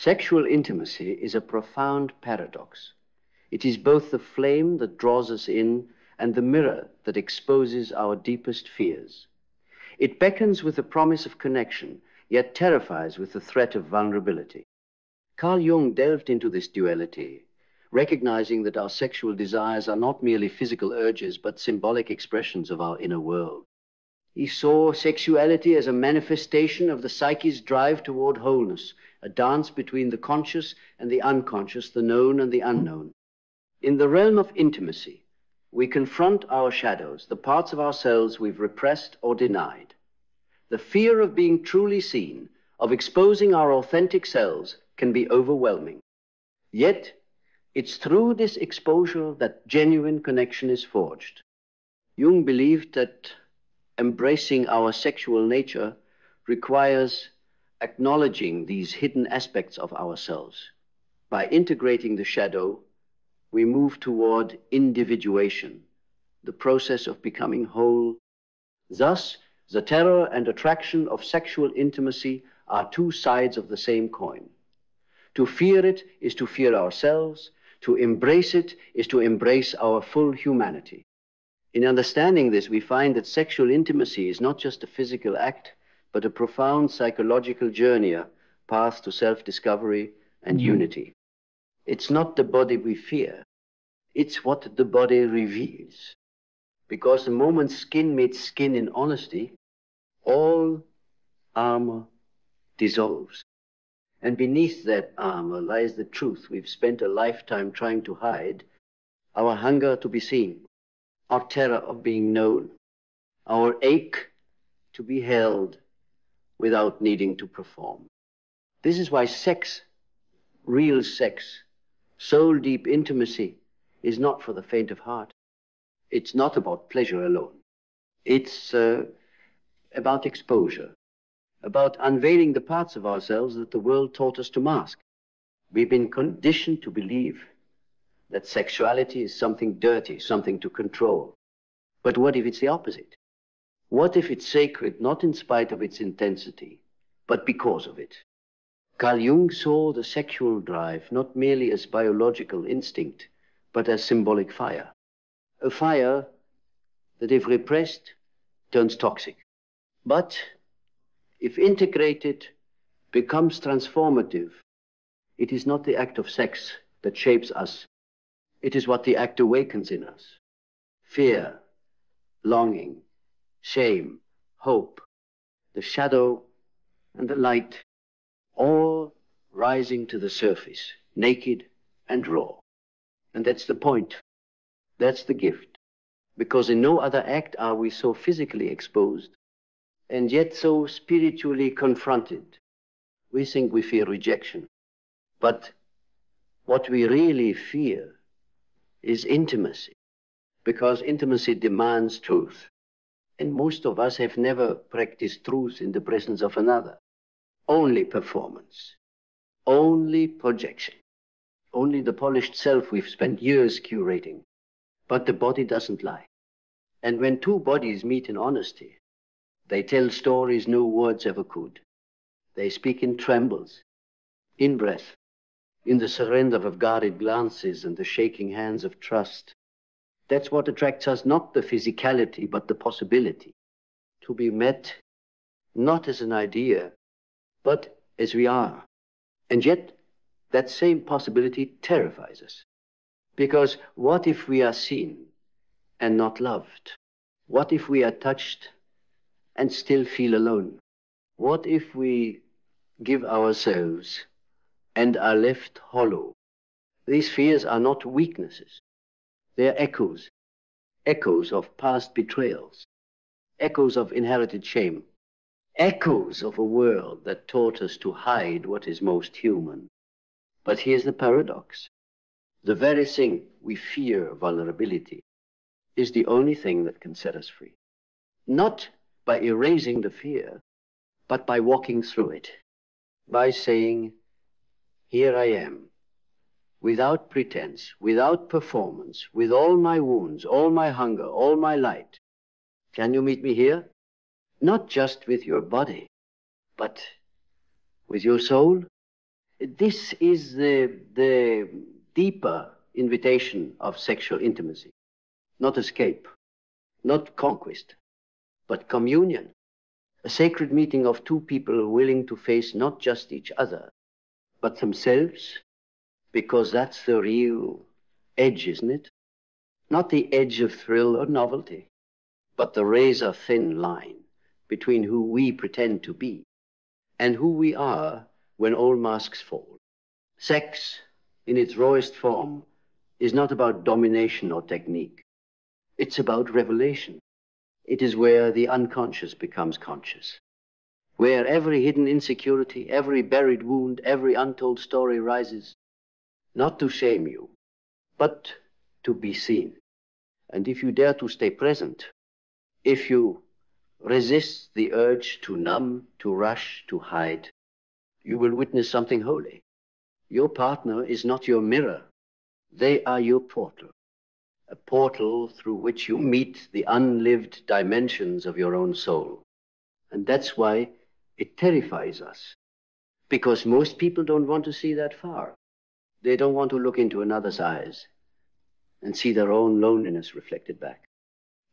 Sexual intimacy is a profound paradox. It is both the flame that draws us in and the mirror that exposes our deepest fears. It beckons with the promise of connection, yet terrifies with the threat of vulnerability. Carl Jung delved into this duality, recognizing that our sexual desires are not merely physical urges, but symbolic expressions of our inner world. He saw sexuality as a manifestation of the psyche's drive toward wholeness, a dance between the conscious and the unconscious, the known and the unknown. In the realm of intimacy, we confront our shadows, the parts of ourselves we've repressed or denied. The fear of being truly seen, of exposing our authentic selves, can be overwhelming. Yet, it's through this exposure that genuine connection is forged. Jung believed that embracing our sexual nature requires acknowledging these hidden aspects of ourselves. By integrating the shadow, we move toward individuation, the process of becoming whole. Thus, the terror and attraction of sexual intimacy are two sides of the same coin. To fear it is to fear ourselves. To embrace it is to embrace our full humanity. In understanding this, we find that sexual intimacy is not just a physical act, but a profound psychological journey, a path to self-discovery and unity. It's not the body we fear, it's what the body reveals. Because the moment skin meets skin in honesty, all armor dissolves. And beneath that armor lies the truth we've spent a lifetime trying to hide, our hunger to be seen, our terror of being known, our ache to be held without needing to perform. This is why sex, real sex, soul-deep intimacy, is not for the faint of heart. It's not about pleasure alone. It's about exposure, about unveiling the parts of ourselves that the world taught us to mask. We've been conditioned to believe that sexuality is something dirty, something to control. But what if it's the opposite? What if it's sacred, not in spite of its intensity, but because of it? Carl Jung saw the sexual drive not merely as biological instinct, but as symbolic fire. A fire that, if repressed, turns toxic. But if integrated, becomes transformative. It is not the act of sex that shapes us. It is what the act awakens in us. Fear, longing, shame, hope, the shadow and the light, all rising to the surface, naked and raw. And that's the point. That's the gift. Because in no other act are we so physically exposed and yet so spiritually confronted. We think we fear rejection. But what we really fear is intimacy, because intimacy demands truth. And most of us have never practiced truth in the presence of another. Only performance, only projection, only the polished self we've spent years curating. But the body doesn't lie. And when two bodies meet in honesty, they tell stories no words ever could. They speak in trembles, in breath, in the surrender of guarded glances and the shaking hands of trust. That's what attracts us, not the physicality, but the possibility to be met, not as an idea, but as we are. And yet, that same possibility terrifies us. Because what if we are seen and not loved? What if we are touched and still feel alone? What if we give ourselves and are left hollow? These fears are not weaknesses. They are echoes, echoes of past betrayals, echoes of inherited shame, echoes of a world that taught us to hide what is most human. But here's the paradox. The very thing we fear, vulnerability, is the only thing that can set us free. Not by erasing the fear, but by walking through it, by saying, here I am, without pretense, without performance, with all my wounds, all my hunger, all my light. Can you meet me here? Not just with your body, but with your soul This is the deeper invitation of sexual intimacy. Not escape, not conquest, but communion. A sacred meeting of two people willing to face not just each other, but themselves, because that's the real edge, isn't it? Not the edge of thrill or novelty, but the razor-thin line between who we pretend to be and who we are when all masks fall. Sex, in its rawest form, is not about domination or technique. It's about revelation. It is where the unconscious becomes conscious, where every hidden insecurity, every buried wound, every untold story rises, not to shame you, but to be seen. And if you dare to stay present, if you resist the urge to numb, to rush, to hide, you will witness something holy. Your partner is not your mirror. They are your portal, a portal through which you meet the unlived dimensions of your own soul. And that's why it terrifies us, because most people don't want to see that far. They don't want to look into another's eyes and see their own loneliness reflected back.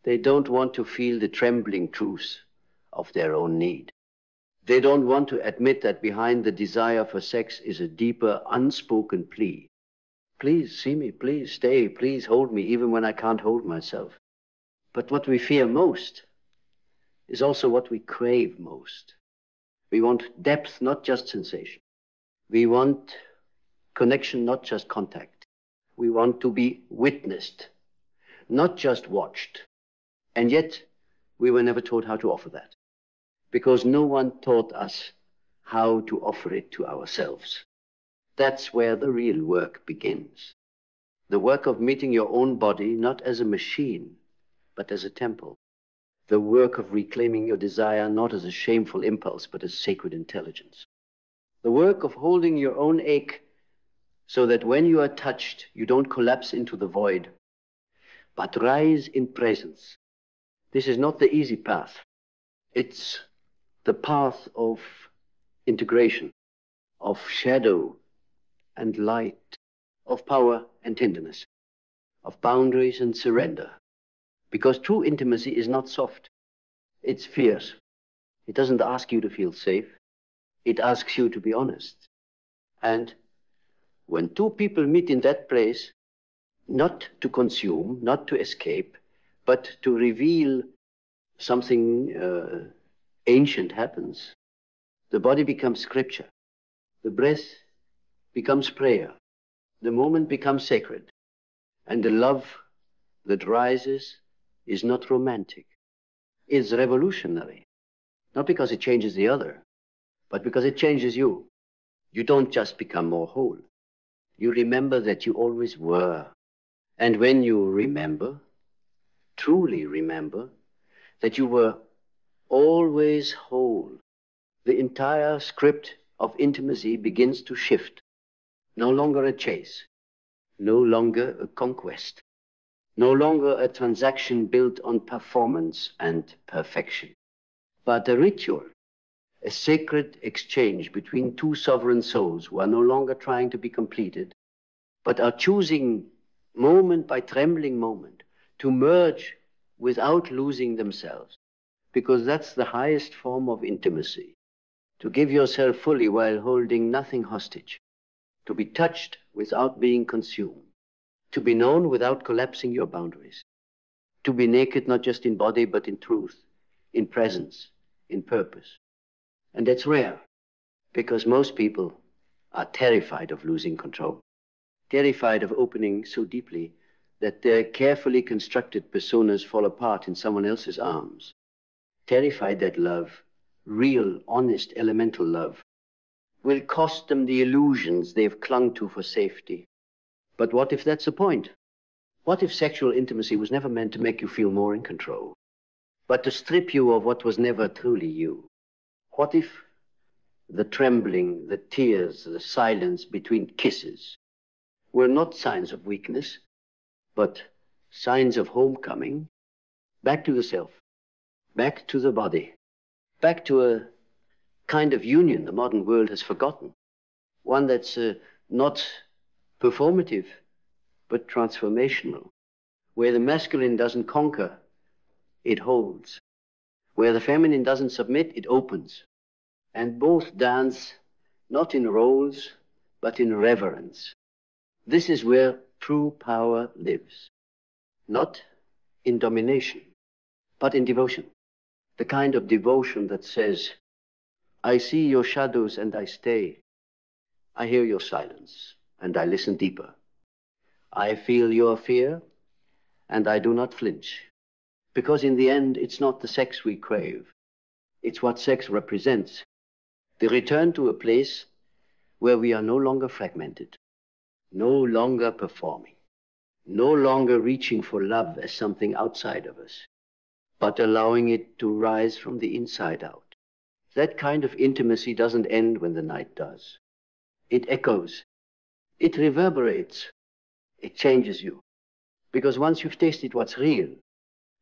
They don't want to feel the trembling truth of their own need. They don't want to admit that behind the desire for sex is a deeper, unspoken plea. Please see me, please stay, please hold me, even when I can't hold myself. But what we fear most is also what we crave most. We want depth, not just sensation. We want connection, not just contact. We want to be witnessed, not just watched. And yet, we were never taught how to offer that, because no one taught us how to offer it to ourselves. That's where the real work begins. The work of meeting your own body, not as a machine, but as a temple. The work of reclaiming your desire, not as a shameful impulse, but as sacred intelligence. The work of holding your own ache so that when you are touched, you don't collapse into the void, but rise in presence. This is not the easy path. It's the path of integration, of shadow and light, of power and tenderness, of boundaries and surrender. Because true intimacy is not soft. It's fierce. It doesn't ask you to feel safe. It asks you to be honest. And when two people meet in that place, not to consume, not to escape, but to reveal something ancient happens. The body becomes scripture. The breath becomes prayer. The moment becomes sacred. And the love that rises is not romantic. It's revolutionary. Not because it changes the other, but because it changes you. You don't just become more whole. You remember that you always were. And when you remember, truly remember, that you were always whole, the entire script of intimacy begins to shift. No longer a chase, no longer a conquest, no longer a transaction built on performance and perfection, but a ritual, a sacred exchange between two sovereign souls who are no longer trying to be completed, but are choosing moment by trembling moment to merge without losing themselves, because that's the highest form of intimacy, to give yourself fully while holding nothing hostage, to be touched without being consumed, to be known without collapsing your boundaries, to be naked not just in body but in truth, in presence, in purpose. And that's rare, because most people are terrified of losing control, terrified of opening so deeply that their carefully constructed personas fall apart in someone else's arms, terrified that love, real, honest, elemental love, will cost them the illusions they've clung to for safety. But what if that's the point? What if sexual intimacy was never meant to make you feel more in control, but to strip you of what was never truly you? What if the trembling, the tears, the silence between kisses were not signs of weakness, but signs of homecoming, back to the self, back to the body, back to a kind of union the modern world has forgotten, one that's not performative, but transformational, where the masculine doesn't conquer, it holds. Where the feminine doesn't submit, it opens. And both dance not in roles, but in reverence. This is where true power lives. Not in domination, but in devotion. The kind of devotion that says, I see your shadows and I stay. I hear your silence and I listen deeper. I feel your fear and I do not flinch. Because in the end, it's not the sex we crave. It's what sex represents. The return to a place where we are no longer fragmented, no longer performing, no longer reaching for love as something outside of us, but allowing it to rise from the inside out. That kind of intimacy doesn't end when the night does. It echoes, it reverberates, it changes you. Because once you've tasted what's real,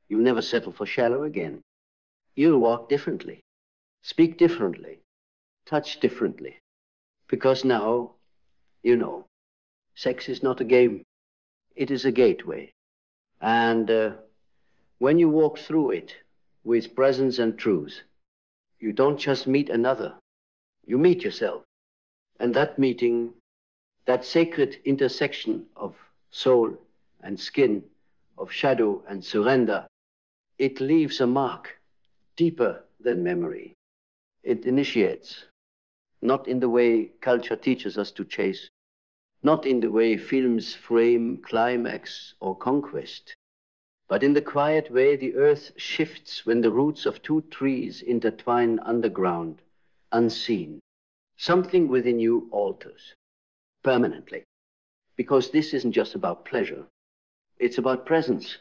you'll never settle for shallow again. You'll walk differently, speak differently, touch differently. Because now, you know, sex is not a game. It is a gateway. And when you walk through it with presence and truth, you don't just meet another, you meet yourself. And that meeting, that sacred intersection of soul and skin, of shadow and surrender, it leaves a mark deeper than memory. It initiates, not in the way culture teaches us to chase, not in the way films frame climax or conquest, but in the quiet way the earth shifts when the roots of two trees intertwine underground, unseen. Something within you alters permanently, because this isn't just about pleasure. It's about presence,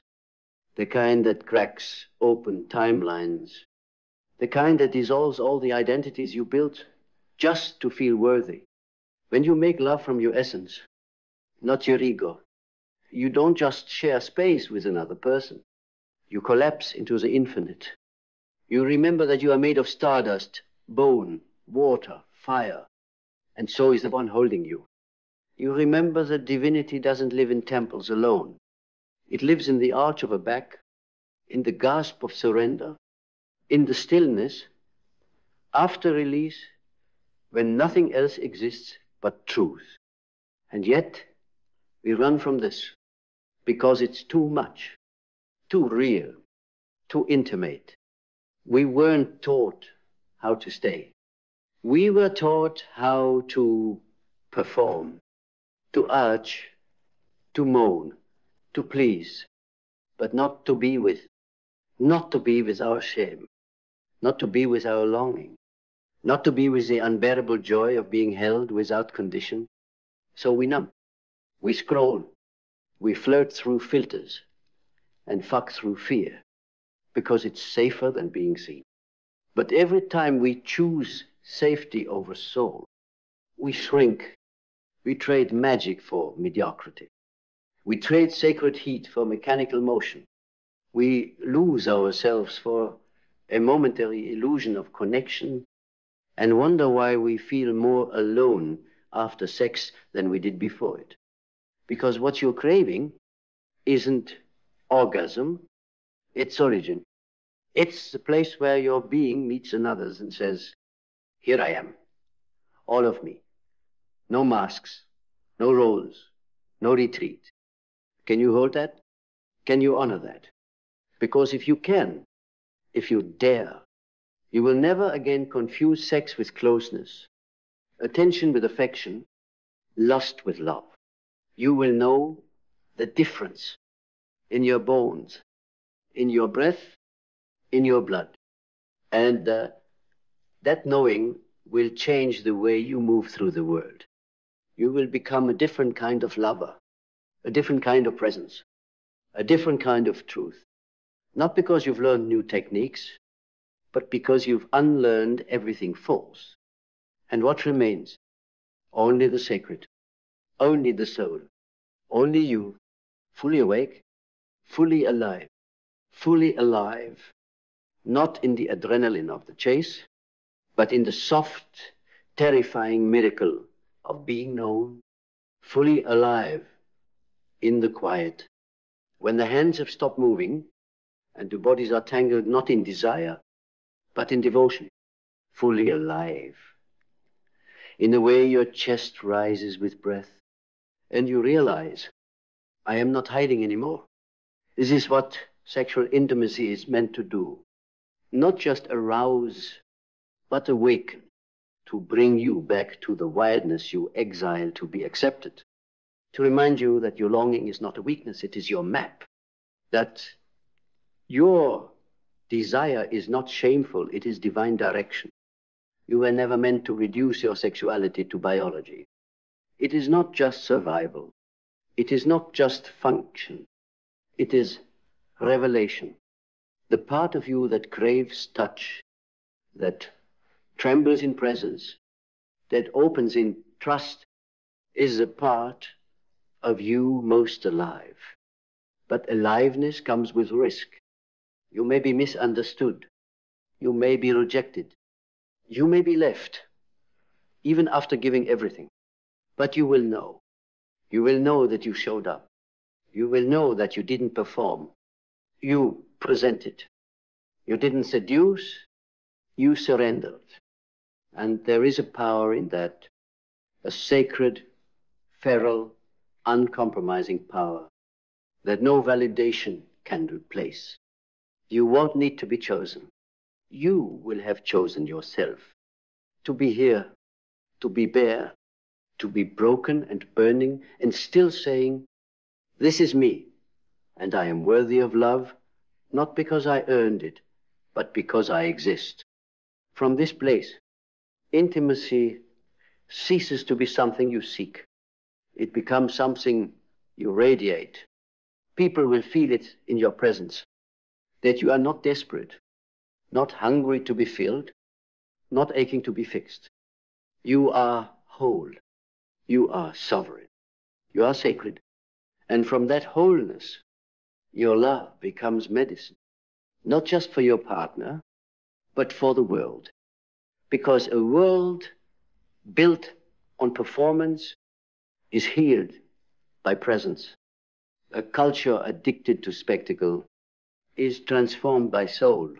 the kind that cracks open timelines, the kind that dissolves all the identities you built just to feel worthy. When you make love from your essence, not your ego, you don't just share space with another person. You collapse into the infinite. You remember that you are made of stardust, bone, water, fire, and so is the one holding you. You remember that divinity doesn't live in temples alone. It lives in the arch of a back, in the gasp of surrender, in the stillness, after release, when nothing else exists but truth. And yet, we run from this because it's too much, too real, too intimate. We weren't taught how to stay. We were taught how to perform, to urge, to moan, to please, but not to be with, not to be with our shame, not to be with our longing, not to be with the unbearable joy of being held without condition. So we numb, we scroll, we flirt through filters and fuck through fear because it's safer than being seen. But every time we choose safety over soul, we shrink. We trade magic for mediocrity. We trade sacred heat for mechanical motion. We lose ourselves for a momentary illusion of connection and wonder why we feel more alone after sex than we did before it. Because what you're craving isn't orgasm, it's origin. It's the place where your being meets another's and says, here I am, all of me. No masks, no roles, no retreat. Can you hold that? Can you honor that? Because if you can, if you dare, you will never again confuse sex with closeness, attention with affection, lust with love. You will know the difference in your bones, in your breath, in your blood. And that knowing will change the way you move through the world. You will become a different kind of lover, a different kind of presence, a different kind of truth. Not because you've learned new techniques, but because you've unlearned everything false. And what remains? Only the sacred, only the soul, only you, fully awake, fully alive, not in the adrenaline of the chase, but in the soft, terrifying miracle of being known, fully alive in the quiet, when the hands have stopped moving and the bodies are tangled not in desire, but in devotion, fully alive. In a way, your chest rises with breath, and you realize, I am not hiding anymore. This is what sexual intimacy is meant to do. Not just arouse, but awaken, to bring you back to the wildness you exiled to be accepted. To remind you that your longing is not a weakness, it is your map. That your desire is not shameful, it is divine direction. You were never meant to reduce your sexuality to biology. It is not just survival. It is not just function. It is revelation. The part of you that craves touch, that trembles in presence, that opens in trust, is a part of you most alive. But aliveness comes with risk. You may be misunderstood. You may be rejected. You may be left, even after giving everything. But you will know. You will know that you showed up. You will know that you didn't perform. You presented. You didn't seduce. You surrendered. And there is a power in that, a sacred, feral, uncompromising power that no validation can replace. You won't need to be chosen. You will have chosen yourself to be here, to be bare, to be broken and burning, and still saying, this is me, and I am worthy of love, not because I earned it, but because I exist. From this place, intimacy ceases to be something you seek. It becomes something you radiate. People will feel it in your presence, that you are not desperate, not hungry to be filled, not aching to be fixed. You are whole. You are sovereign. You are sacred. And from that wholeness, your love becomes medicine, not just for your partner, but for the world. Because a world built on performance is healed by presence. A culture addicted to spectacle is transformed by soul.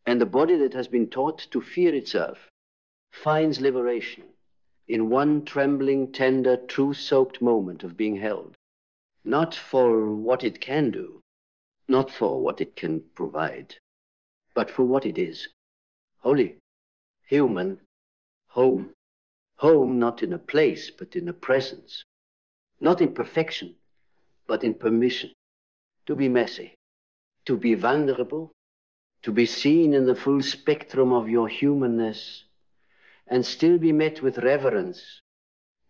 And the body that has been taught to fear itself finds liberation in one trembling, tender, truth-soaked moment of being held. Not for what it can do, not for what it can provide, but for what it is. Holy, human, home. Home not in a place, but in a presence. Not in perfection, but in permission. To be messy, to be vulnerable, to be seen in the full spectrum of your humanness, and still be met with reverence.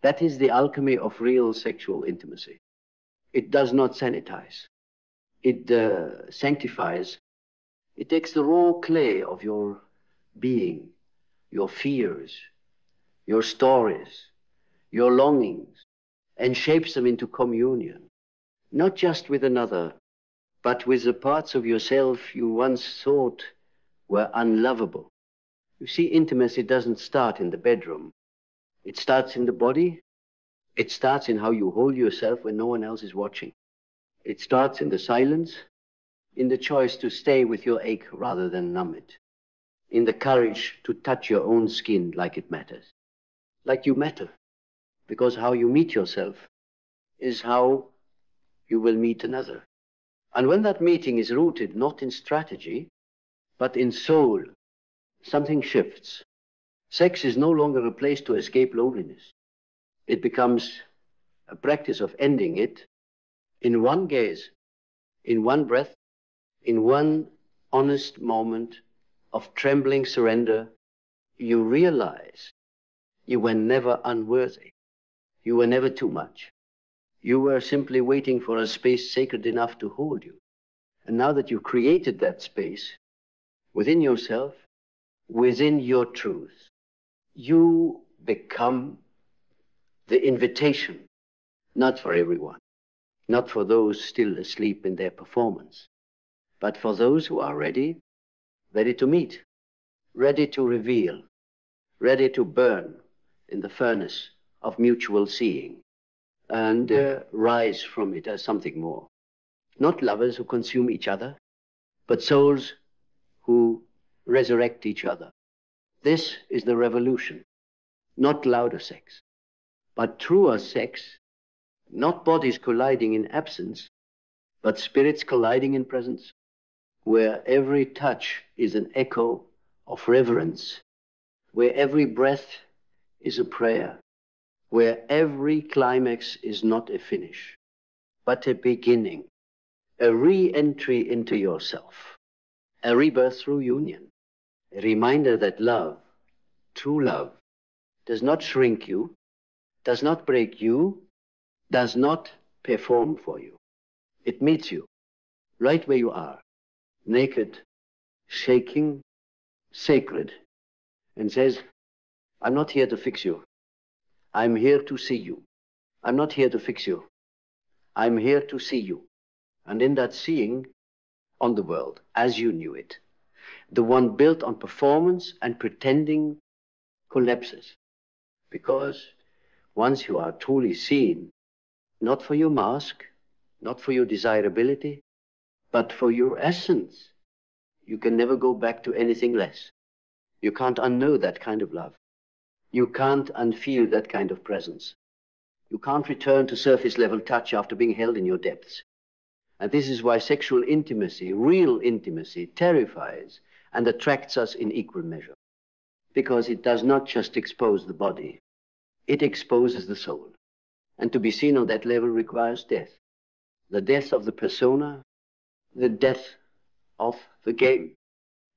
That is the alchemy of real sexual intimacy. It does not sanitize. It sanctifies. It takes the raw clay of your being, your fears, your stories, your longings, and shapes them into communion. Not just with another, but with the parts of yourself you once thought were unlovable. You see, intimacy doesn't start in the bedroom. It starts in the body. It starts in how you hold yourself when no one else is watching. It starts in the silence, in the choice to stay with your ache rather than numb it, in the courage to touch your own skin like it matters, like you matter, because how you meet yourself is how you will meet another. And when that meeting is rooted not in strategy, but in soul, something shifts. Sex is no longer a place to escape loneliness. It becomes a practice of ending it in one gaze, in one breath, in one honest moment of trembling surrender. You realize you were never unworthy. You were never too much. You were simply waiting for a space sacred enough to hold you. And now that you've created that space within yourself, within your truth, you become the invitation, not for everyone, not for those still asleep in their performance, but for those who are ready, ready to meet, ready to reveal, ready to burn in the furnace of mutual seeing and rise from it as something more. Not lovers who consume each other, but souls who resurrect each other. This is the revolution. Not louder sex, but truer sex, not bodies colliding in absence, but spirits colliding in presence, where every touch is an echo of reverence, where every breath is a prayer, where every climax is not a finish, but a beginning, a re-entry into yourself, a rebirth through union, a reminder that love, true love, does not shrink you, does not break you, does not perform for you. It meets you right where you are, naked, shaking, sacred, and says, I'm not here to fix you. I'm here to see you. I'm not here to fix you. I'm here to see you. And in that seeing on the world, as you knew it, the one built on performance and pretending collapses. Because once you are truly seen, not for your mask, not for your desirability, but for your essence, you can never go back to anything less. You can't unknow that kind of love. You can't unfeel that kind of presence. You can't return to surface level touch after being held in your depths. And this is why sexual intimacy, real intimacy, terrifies and attracts us in equal measure. Because it does not just expose the body, it exposes the soul. And to be seen on that level requires death. The death of the persona, the death of the game,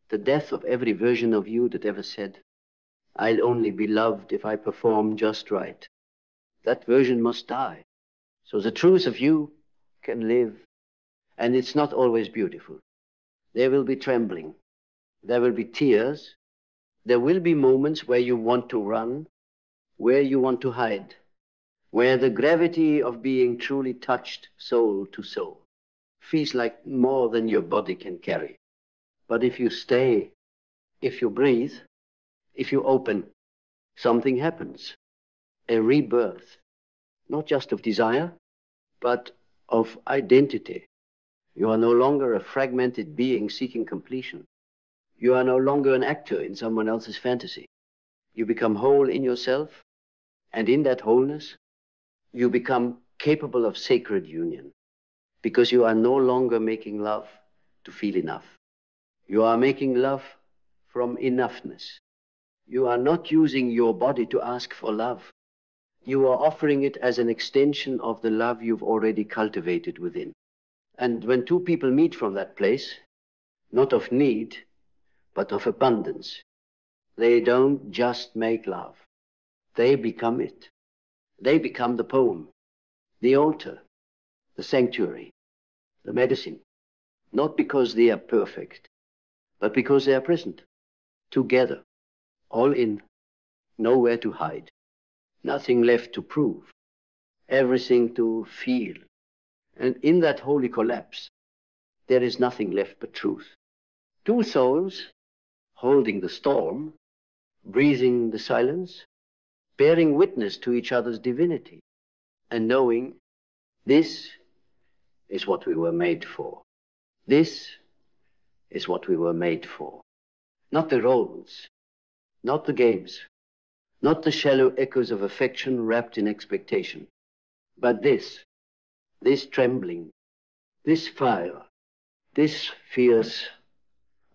the death of every version of you that ever said, I'll only be loved if I perform just right. That version must die. So the truth of you can live. And it's not always beautiful. There will be trembling. There will be tears. There will be moments where you want to run, where you want to hide, where the gravity of being truly touched soul to soul feels like more than your body can carry. But if you stay, if you breathe, if you open, something happens. A rebirth, not just of desire, but of identity. You are no longer a fragmented being seeking completion. You are no longer an actor in someone else's fantasy. You become whole in yourself, and in that wholeness, you become capable of sacred union, because you are no longer making love to feel enough. You are making love from enoughness. You are not using your body to ask for love. You are offering it as an extension of the love you've already cultivated within. And when two people meet from that place, not of need, but of abundance, they don't just make love. They become it. They become the poem, the altar, the sanctuary, the medicine. Not because they are perfect, but because they are present, together, all in, nowhere to hide, nothing left to prove, everything to feel. And in that holy collapse, there is nothing left but truth. Two souls holding the storm, breathing the silence, bearing witness to each other's divinity, and knowing this is what we were made for. This is what we were made for. Not the roles, not the games, not the shallow echoes of affection wrapped in expectation, but this trembling, this fire, this fierce,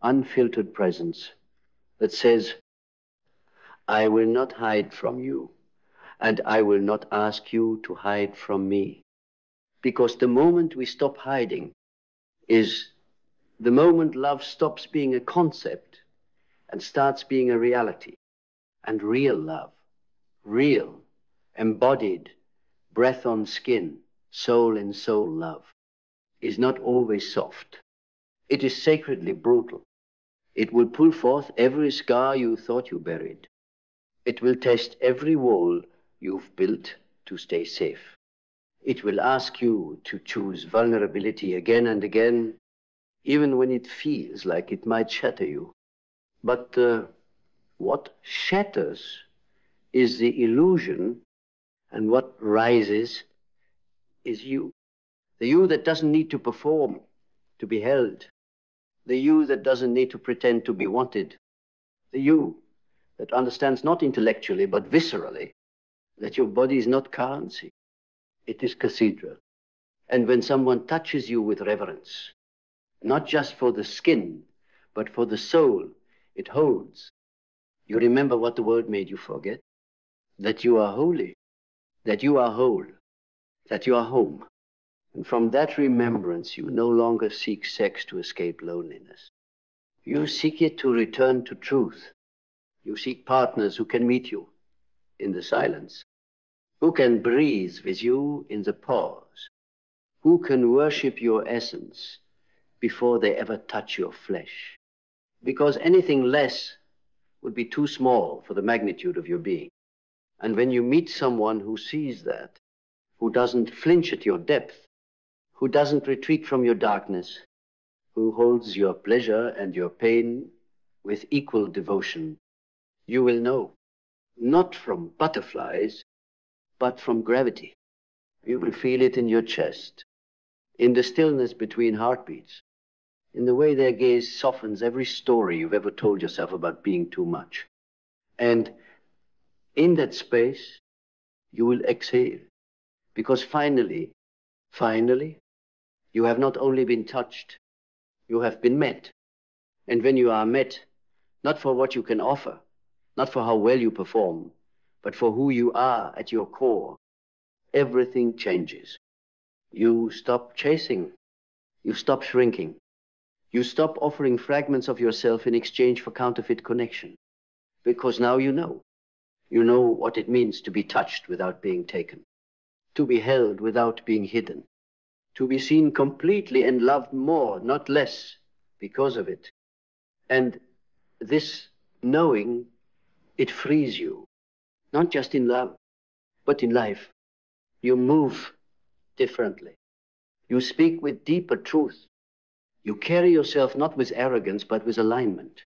unfiltered presence that says, I will not hide from you, and I will not ask you to hide from me. Because the moment we stop hiding is the moment love stops being a concept and starts being a reality. And real love, real, embodied, breath on skin, soul in soul love, is not always soft. It is sacredly brutal. It will pull forth every scar you thought you buried. It will test every wall you've built to stay safe. It will ask you to choose vulnerability again and again, even when it feels like it might shatter you. But what shatters is the illusion And what rises is you. The you that doesn't need to perform to be held. The you that doesn't need to pretend to be wanted. The you that understands not intellectually but viscerally that your body is not currency. It is cathedral. And when someone touches you with reverence, not just for the skin, but for the soul it holds, you remember what the world made you forget? That you are holy, that you are whole, that you are home. And from that remembrance, you no longer seek sex to escape loneliness. You seek it to return to truth. You seek partners who can meet you in the silence, who can breathe with you in the pause, who can worship your essence before they ever touch your flesh. Because anything less would be too small for the magnitude of your being. And when you meet someone who sees that, who doesn't flinch at your depth, who doesn't retreat from your darkness, who holds your pleasure and your pain with equal devotion, you will know, not from butterflies, but from gravity. You will feel it in your chest, in the stillness between heartbeats, in the way their gaze softens every story you've ever told yourself about being too much. And in that space, you will exhale, because finally, you have not only been touched, you have been met. And when you are met, not for what you can offer, not for how well you perform, but for who you are at your core, everything changes. You stop chasing. You stop shrinking. You stop offering fragments of yourself in exchange for counterfeit connection. Because now you know. You know what it means to be touched without being taken, to be held without being hidden, to be seen completely and loved more, not less, because of it. And this knowing, it frees you, not just in love, but in life. You move differently. You speak with deeper truth. You carry yourself not with arrogance, but with alignment.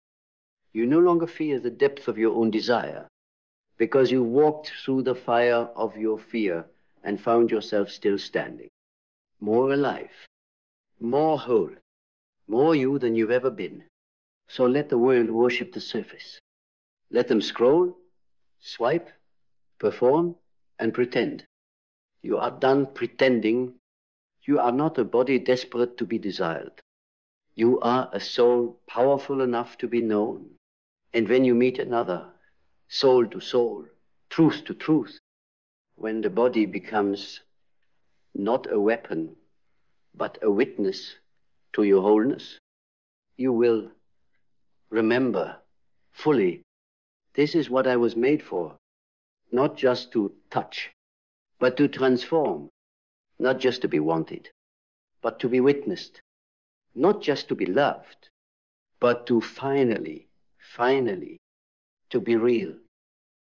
You no longer fear the depth of your own desire, because you walked through the fire of your fear and found yourself still standing, more alive, more whole, more you than you've ever been. So let the world worship the surface. Let them scroll, swipe, perform, and pretend. You are done pretending. You are not a body desperate to be desired. You are a soul powerful enough to be known. And when you meet another, soul to soul, truth to truth, when the body becomes not a weapon, but a witness to your wholeness, you will remember fully, this is what I was made for, not just to touch, but to transform, not just to be wanted, but to be witnessed, not just to be loved, but to finally, to be real.